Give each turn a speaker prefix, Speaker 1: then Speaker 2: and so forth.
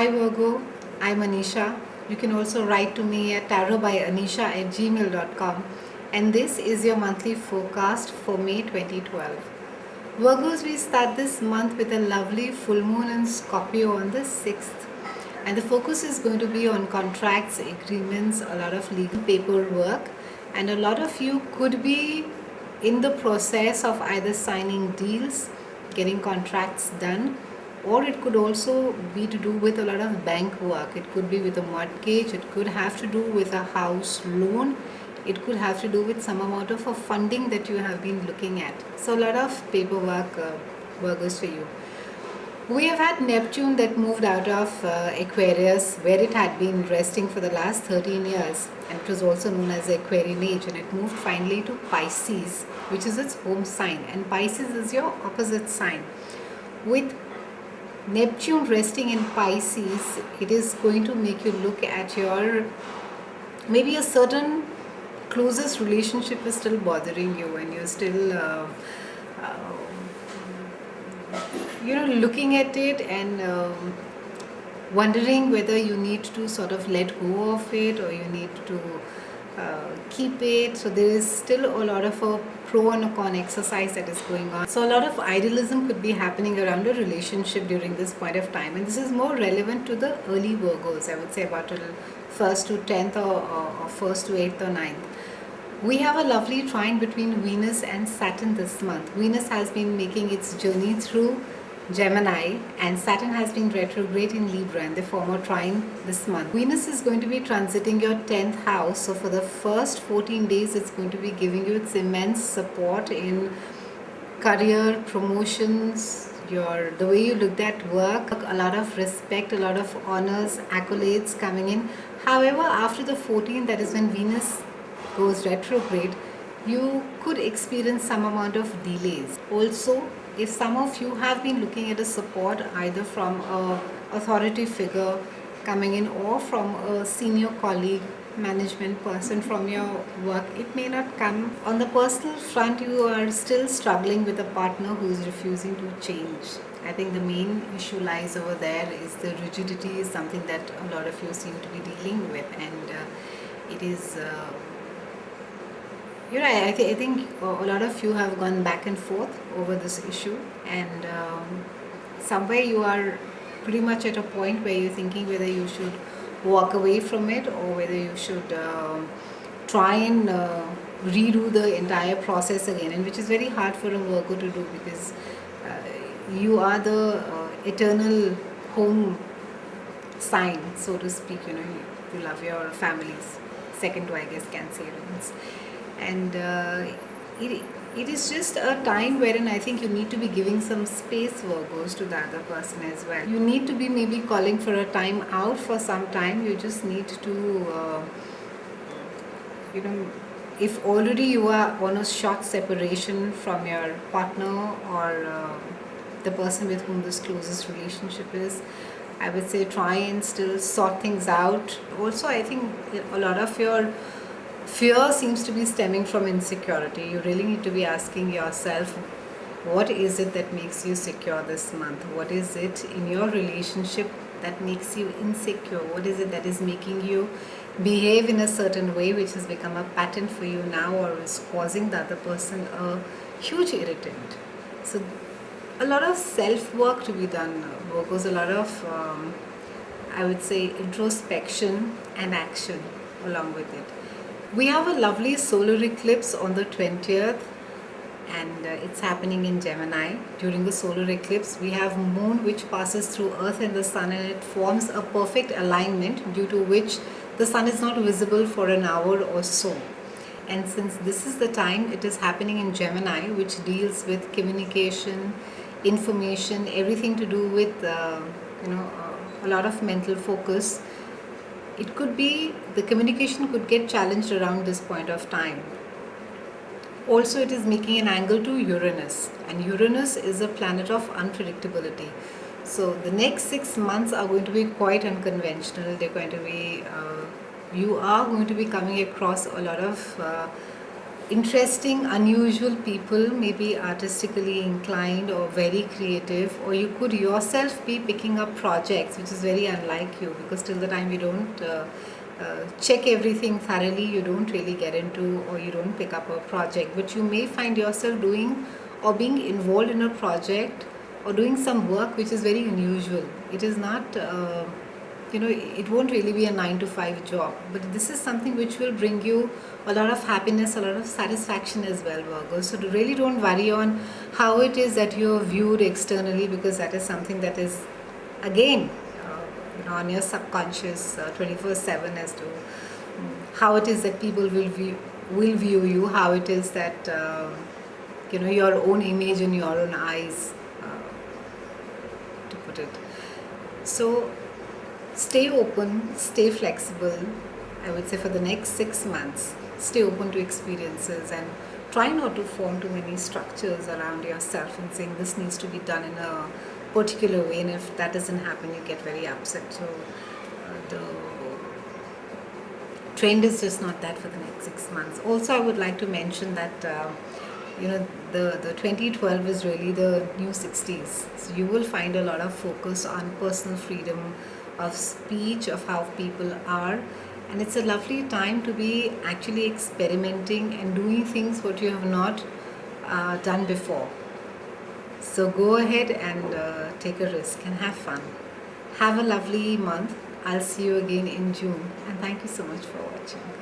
Speaker 1: Hi Virgo, I'm Anisha. You can also write to me at tarotbyanisha@gmail.com, and this is your monthly forecast for May 2012. Virgos, we start this month with a lovely full moon in Scorpio on the 6th, and the focus is going to be on contracts, agreements, a lot of legal paperwork, and a lot of you could be in the process of either signing deals, getting contracts done, or it could also be to do with a lot of bank work. It could be with a mortgage, it could have to do with a house loan, it could have to do with some amount of a funding that you have been looking at. So, a lot of paperwork workers for you. We have had Neptune that moved out of Aquarius, where it had been resting for the last 13 years, and it was also known as the Aquarian age, and it moved finally to Pisces, which is its home sign, and Pisces is your opposite sign. With Neptune resting in Pisces, it is going to make you look at your maybe a certain closest relationship is still bothering you, and you're still uh, looking at it and wondering whether you need to sort of let go of it or you need to keep it. So there is still a lot of a pro and a con exercise that is going on. So a lot of idealism could be happening around a relationship during this point of time, and this is more relevant to the early Virgos. I would say about till 1st to 10th or 1st to 8th or 9th. We have a lovely trine between Venus and Saturn this month. Venus has been making its journey through Gemini, and Saturn has been retrograde in Libra, and they form a trine this month. Venus is going to be transiting your 10th house, so for the first 14 days it's going to be giving you its immense support in career, promotions, the way you looked at work, a lot of respect, a lot of honors, accolades coming in. However, after the 14th, that is when Venus goes retrograde, you could experience some amount of delays. Also, if some of you have been looking at a support either from a authority figure coming in or from a senior colleague, management person from your work, it may not come. On the personal front, you are still struggling with a partner who is refusing to change. I think the main issue lies over there is the rigidity is something that a lot of you seem to be dealing with, and it is I think a lot of you have gone back and forth over this issue, and somewhere you are pretty much at a point where you're thinking whether you should walk away from it or whether you should try and redo the entire process again, and which is very hard for a Virgo to do because you are the eternal home sign, so to speak. You love your families, second to, I guess, Cancerians. And it is just a time wherein I think you need to be giving some space, Virgos, to the other person as well. You need to be maybe calling for a time out for some time. You just need to if already you are on a short separation from your partner or the person with whom this closest relationship is, I would say try and still sort things out. Also, I think a lot of your fear seems to be stemming from insecurity. You really need to be asking yourself, what is it that makes you secure this month? What is it in your relationship that makes you insecure? What is it that is making you behave in a certain way which has become a pattern for you now or is causing the other person a huge irritant? So a lot of self-work to be done, Virgos, a lot of I would say introspection and action along with it. We have a lovely solar eclipse on the 20th, and it's happening in Gemini. During the solar eclipse, we have moon which passes through earth and the sun, and it forms a perfect alignment due to which the sun is not visible for an hour or so. And since this is the time, it is happening in Gemini, which deals with communication, information, everything to do with a lot of mental focus. It could be the communication could get challenged around this point of time. Also, it is making an angle to Uranus, and Uranus is a planet of unpredictability. So the next 6 months are going to be quite unconventional. They're going to be you are going to be coming across a lot of interesting, unusual people, maybe artistically inclined or very creative, or you could yourself be picking up projects, which is very unlike you, because till the time you don't check everything thoroughly, you don't really get into or you don't pick up a project. But you may find yourself doing or being involved in a project or doing some work which is very unusual. It is not. It won't really be a 9 to 5 job, but this is something which will bring you a lot of happiness, a lot of satisfaction as well, Virgo. So really don't worry on how it is that you're viewed externally, because that is something that is again on your subconscious 24/7 as to how it is that people will view you, how it is that your own image in your own eyes, to put it. So stay open, stay flexible. I would say for the next 6 months, stay open to experiences and try not to form too many structures around yourself and saying this needs to be done in a particular way, and if that doesn't happen, you get very upset. So the trend is just not that for the next 6 months. Also, I would like to mention that the 2012 is really the new 60s. So you will find a lot of focus on personal freedom of speech, of how people are, and it's a lovely time to be actually experimenting and doing things what you have not done before. So go ahead and take a risk and have fun. Have a lovely month. I'll see you again in June, and thank you so much for watching.